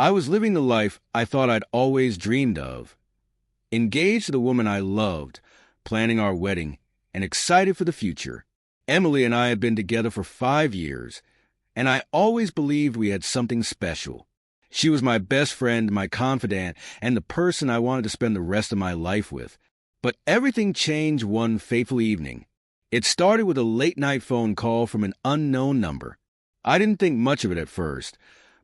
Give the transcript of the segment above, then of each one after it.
I was living the life I thought I'd always dreamed of. Engaged to the woman I loved, planning our wedding, and excited for the future. Emily and I had been together for 5 years, and I always believed we had something special. She was my best friend, my confidant, and the person I wanted to spend the rest of my life with. But everything changed one fateful evening. It started with a late-night phone call from an unknown number. I didn't think much of it at first,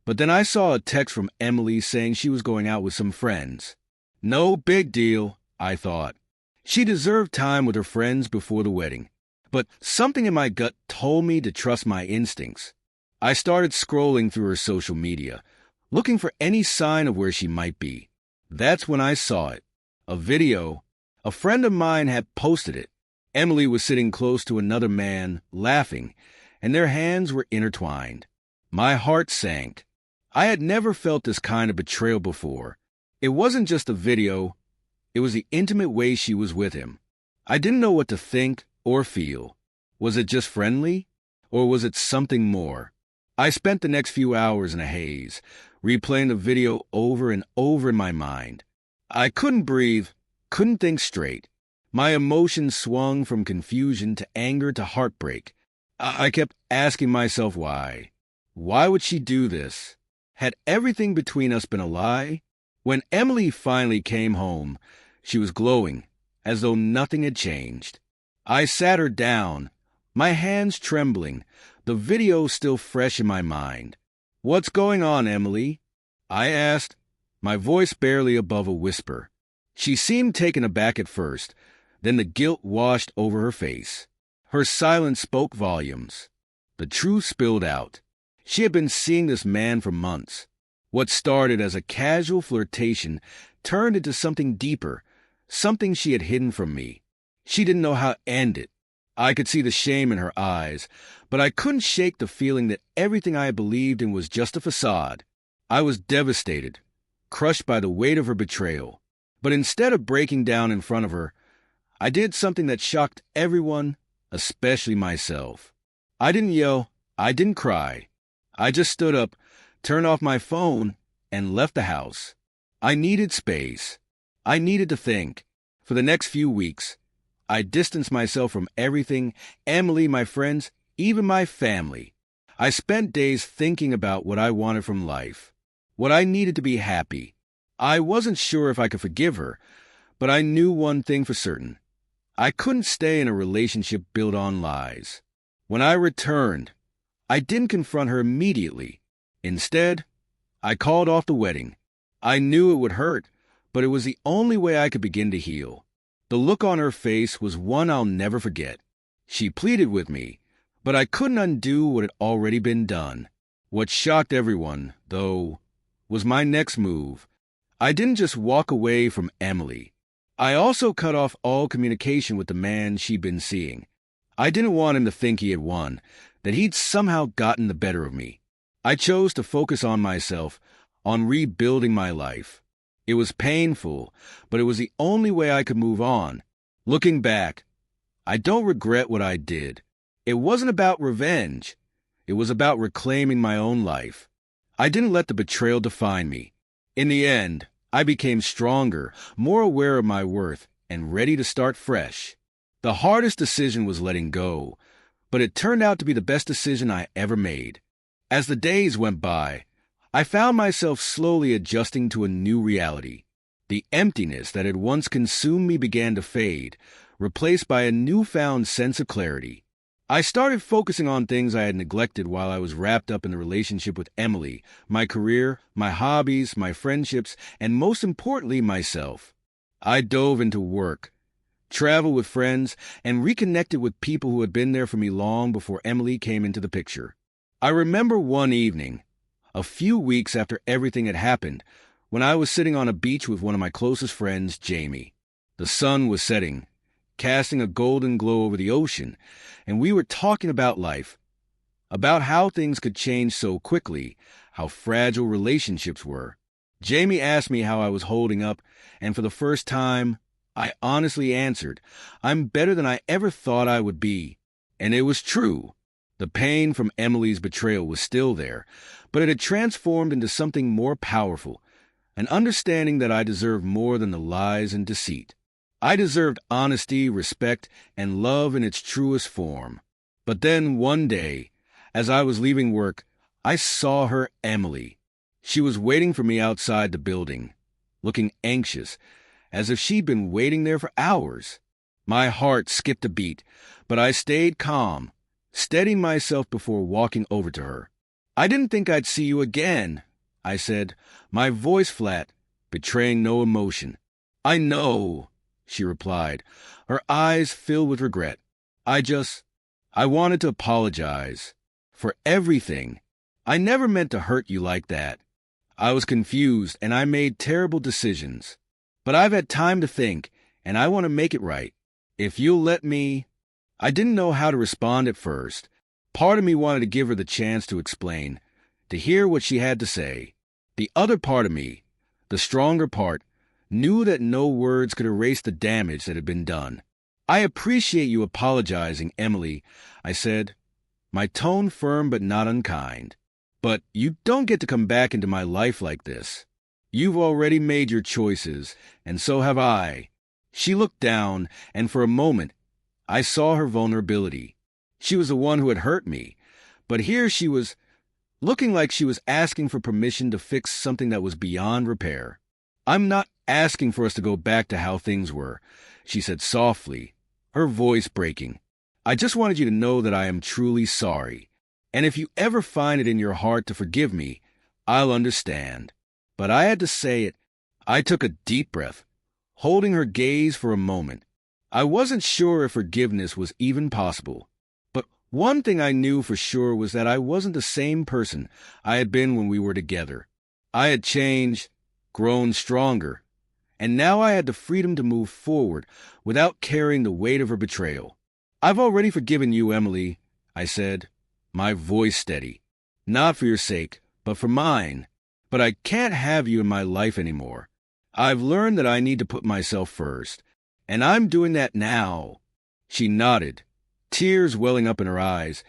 but then I saw a text from Emily saying she was going out with some friends. No big deal, I thought. She deserved time with her friends before the wedding. But something in my gut told me to trust my instincts. I started scrolling through her social media, looking for any sign of where she might be. That's when I saw it. A video. A friend of mine had posted it. Emily was sitting close to another man, laughing, and their hands were intertwined. My heart sank. I had never felt this kind of betrayal before. It wasn't just a video. It was the intimate way she was with him. I didn't know what to think or feel. Was it just friendly? Or was it something more? I spent the next few hours in a haze, replaying the video over and over in my mind. I couldn't breathe, couldn't think straight. My emotions swung from confusion to anger to heartbreak. I kept asking myself why. Why would she do this? Had everything between us been a lie? When Emily finally came home, she was glowing, as though nothing had changed. I sat her down, my hands trembling, the video still fresh in my mind. "What's going on, Emily?" I asked, my voice barely above a whisper. She seemed taken aback at first, then the guilt washed over her face. Her silence spoke volumes. The truth spilled out. She had been seeing this man for months. What started as a casual flirtation turned into something deeper, something she had hidden from me. She didn't know how to end it. I could see the shame in her eyes, but I couldn't shake the feeling that everything I had believed in was just a facade. I was devastated, crushed by the weight of her betrayal. But instead of breaking down in front of her, I did something that shocked everyone, especially myself. I didn't yell, I didn't cry. I just stood up, turned off my phone, and left the house. I needed space. I needed to think. For the next few weeks, I distanced myself from everything, Emily, my friends, even my family. I spent days thinking about what I wanted from life, what I needed to be happy. I wasn't sure if I could forgive her, but I knew one thing for certain. I couldn't stay in a relationship built on lies. When I returned, I didn't confront her immediately. Instead, I called off the wedding. I knew it would hurt, but it was the only way I could begin to heal. The look on her face was one I'll never forget. She pleaded with me, but I couldn't undo what had already been done. What shocked everyone, though, was my next move. I didn't just walk away from Emily. I also cut off all communication with the man she'd been seeing. I didn't want him to think he had won, that he'd somehow gotten the better of me. I chose to focus on myself, on rebuilding my life. It was painful, but it was the only way I could move on. Looking back, I don't regret what I did. It wasn't about revenge. It was about reclaiming my own life. I didn't let the betrayal define me. In the end, I became stronger, more aware of my worth, and ready to start fresh. The hardest decision was letting go, but it turned out to be the best decision I ever made. As the days went by, I found myself slowly adjusting to a new reality. The emptiness that had once consumed me began to fade, replaced by a newfound sense of clarity. I started focusing on things I had neglected while I was wrapped up in the relationship with Emily, my career, my hobbies, my friendships, and most importantly, myself. I dove into work, traveled with friends, and reconnected with people who had been there for me long before Emily came into the picture. I remember one evening, a few weeks after everything had happened, when I was sitting on a beach with one of my closest friends, Jamie. The sun was setting, casting a golden glow over the ocean, and we were talking about life, about how things could change so quickly, how fragile relationships were. Jamie asked me how I was holding up, and for the first time, I honestly answered, "I'm better than I ever thought I would be." And it was true. The pain from Emily's betrayal was still there, but it had transformed into something more powerful, an understanding that I deserved more than the lies and deceit. I deserved honesty, respect, and love in its truest form. But then one day, as I was leaving work, I saw her, Emily. She was waiting for me outside the building, looking anxious, as if she'd been waiting there for hours. My heart skipped a beat, but I stayed calm, steadying myself before walking over to her. "I didn't think I'd see you again," I said, my voice flat, betraying no emotion. "I know," she replied, her eyes filled with regret. I wanted to apologize for everything. I never meant to hurt you like that. I was confused and I made terrible decisions. But I've had time to think, and I want to make it right. If you'll let me..." I didn't know how to respond at first. Part of me wanted to give her the chance to explain, to hear what she had to say. The other part of me, the stronger part, knew that no words could erase the damage that had been done. "I appreciate you apologizing, Emily," I said, my tone firm but not unkind. "But you don't get to come back into my life like this. You've already made your choices, and so have I." She looked down, and for a moment, I saw her vulnerability. She was the one who had hurt me, but here she was, looking like she was asking for permission to fix something that was beyond repair. "I'm not asking for us to go back to how things were," she said softly, her voice breaking. "I just wanted you to know that I am truly sorry. And if you ever find it in your heart to forgive me, I'll understand." But I had to say it. I took a deep breath, holding her gaze for a moment. I wasn't sure if forgiveness was even possible. But one thing I knew for sure was that I wasn't the same person I had been when we were together. I had changed, grown stronger, and now I had the freedom to move forward without carrying the weight of her betrayal. "I've already forgiven you, Emily," I said, my voice steady. "Not for your sake, but for mine. But I can't have you in my life anymore. I've learned that I need to put myself first, and I'm doing that now." She nodded, tears welling up in her eyes,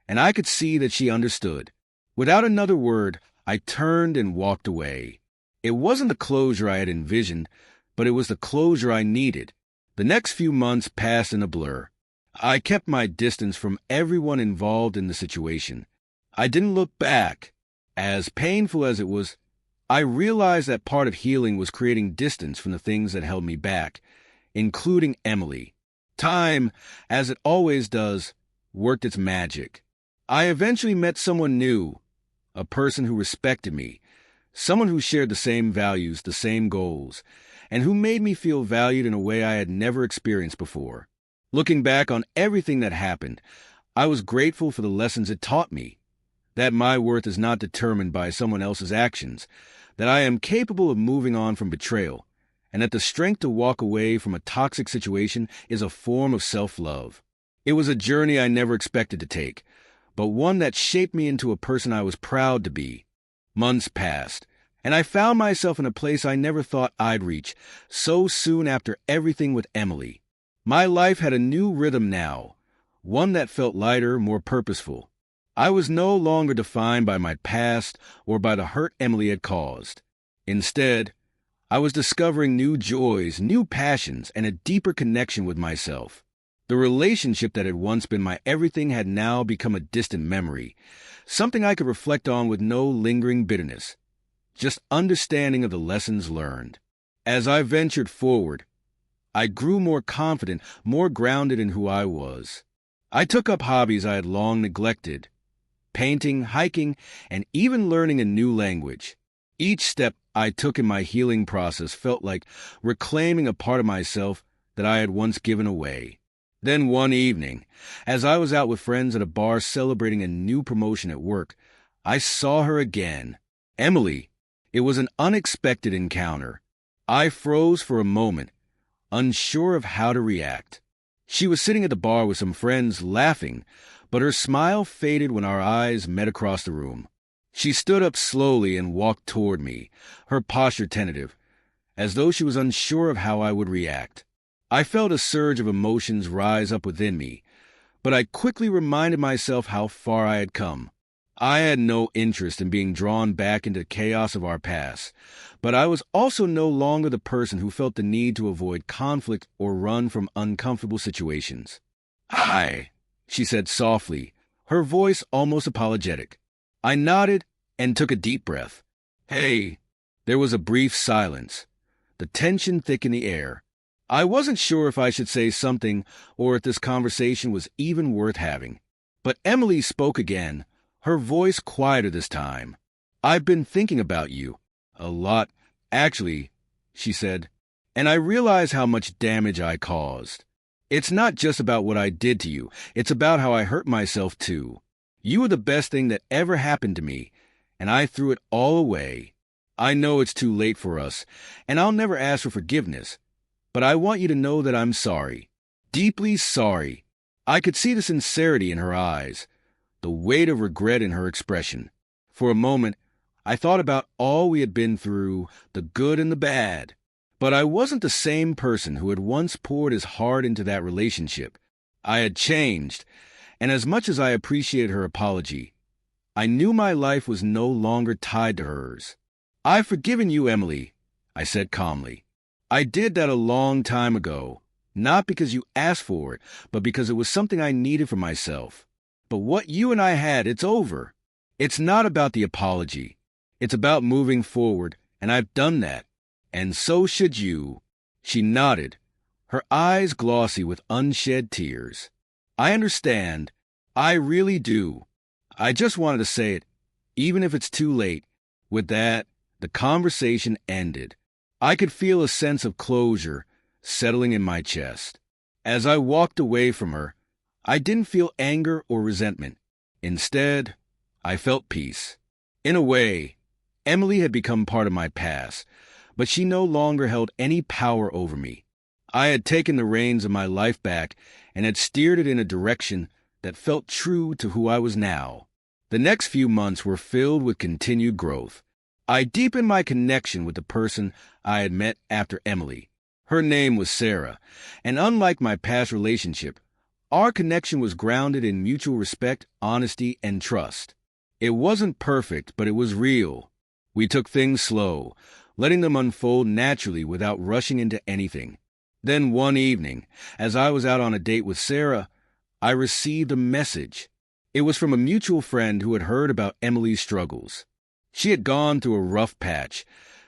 and I could see that she understood. Without another word, I turned and walked away. It wasn't the closure I had envisioned, but it was the closure I needed. The next few months passed in a blur. I kept my distance from everyone involved in the situation. I didn't look back. As painful as it was, I realized that part of healing was creating distance from the things that held me back, including Emily. Time, as it always does, worked its magic. I eventually met someone new, a person who respected me, someone who shared the same values, the same goals, and who made me feel valued in a way I had never experienced before. Looking back on everything that happened, I was grateful for the lessons it taught me, that my worth is not determined by someone else's actions, that I am capable of moving on from betrayal, and that the strength to walk away from a toxic situation is a form of self-love. It was a journey I never expected to take, but one that shaped me into a person I was proud to be. Months passed, and I found myself in a place I never thought I'd reach, so soon after everything with Emily. My life had a new rhythm now, one that felt lighter, more purposeful. I was no longer defined by my past or by the hurt Emily had caused. Instead, I was discovering new joys, new passions, and a deeper connection with myself. The relationship that had once been my everything had now become a distant memory, something I could reflect on with no lingering bitterness, just understanding of the lessons learned. As I ventured forward, I grew more confident, more grounded in who I was. I took up hobbies I had long neglected, painting, hiking, and even learning a new language. Each step I took in my healing process felt like reclaiming a part of myself that I had once given away. Then one evening, as I was out with friends at a bar celebrating a new promotion at work, I saw her again. Emily. It was an unexpected encounter. I froze for a moment, unsure of how to react. She was sitting at the bar with some friends, laughing, but her smile faded when our eyes met across the room. She stood up slowly and walked toward me, her posture tentative, as though she was unsure of how I would react. I felt a surge of emotions rise up within me, but I quickly reminded myself how far I had come. I had no interest in being drawn back into the chaos of our past, but I was also no longer the person who felt the need to avoid conflict or run from uncomfortable situations. "Hi," she said softly, her voice almost apologetic. I nodded and took a deep breath. "Hey." There was a brief silence. The tension thick in the air. I wasn't sure if I should say something or if this conversation was even worth having. But Emily spoke again, her voice quieter this time. "I've been thinking about you. A lot, actually," she said, "and I realize how much damage I caused. It's not just about what I did to you. It's about how I hurt myself, too. You were the best thing that ever happened to me, and I threw it all away. I know it's too late for us, and I'll never ask for forgiveness. But I want you to know that I'm sorry. Deeply sorry." I could see the sincerity in her eyes, the weight of regret in her expression. For a moment, I thought about all we had been through, the good and the bad. But I wasn't the same person who had once poured his heart into that relationship. I had changed, and as much as I appreciated her apology, I knew my life was no longer tied to hers. "I've forgiven you, Emily," I said calmly. "I did that a long time ago, not because you asked for it, but because it was something I needed for myself. But what you and I had, it's over. It's not about the apology. It's about moving forward, and I've done that. And so should you." She nodded, her eyes glossy with unshed tears. "I understand. I really do. I just wanted to say it, even if it's too late." With that, the conversation ended. I could feel a sense of closure settling in my chest. As I walked away from her, I didn't feel anger or resentment. Instead, I felt peace. In a way, Emily had become part of my past, but she no longer held any power over me. I had taken the reins of my life back and had steered it in a direction that felt true to who I was now. The next few months were filled with continued growth. I deepened my connection with the person I had met after Emily. Her name was Sarah, and unlike my past relationship, our connection was grounded in mutual respect, honesty, and trust. It wasn't perfect, but it was real. We took things slow, letting them unfold naturally without rushing into anything. Then one evening, as I was out on a date with Sarah, I received a message. It was from a mutual friend who had heard about Emily's struggles. She had gone through a rough patch,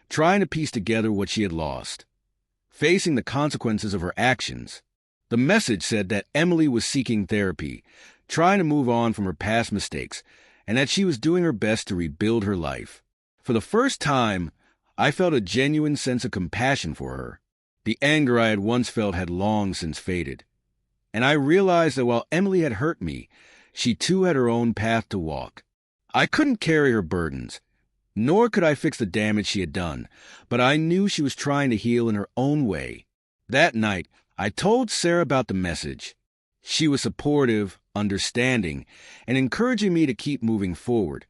trying to piece together what she had lost, facing the consequences of her actions. The message said that Emily was seeking therapy, trying to move on from her past mistakes, and that she was doing her best to rebuild her life. For the first time, I felt a genuine sense of compassion for her. The anger I had once felt had long since faded. And I realized that while Emily had hurt me, she too had her own path to walk. I couldn't carry her burdens, nor could I fix the damage she had done, but I knew she was trying to heal in her own way. That night, I told Sarah about the message. She was supportive, understanding, and encouraging me to keep moving forward,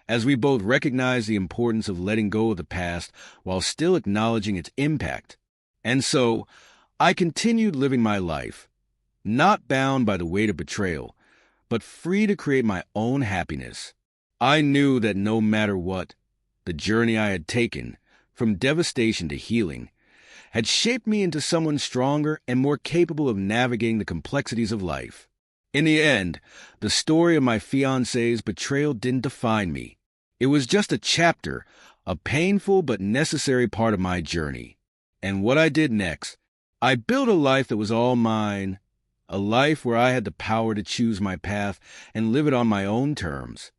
as we both recognized the importance of letting go of the past while still acknowledging its impact. And so, I continued living my life, not bound by the weight of betrayal, but free to create my own happiness. I knew that no matter what, the journey I had taken, from devastation to healing, had shaped me into someone stronger and more capable of navigating the complexities of life. In the end, the story of my fiancée's betrayal didn't define me. It was just a chapter, a painful but necessary part of my journey. And what I did next, I built a life that was all mine, a life where I had the power to choose my path and live it on my own terms.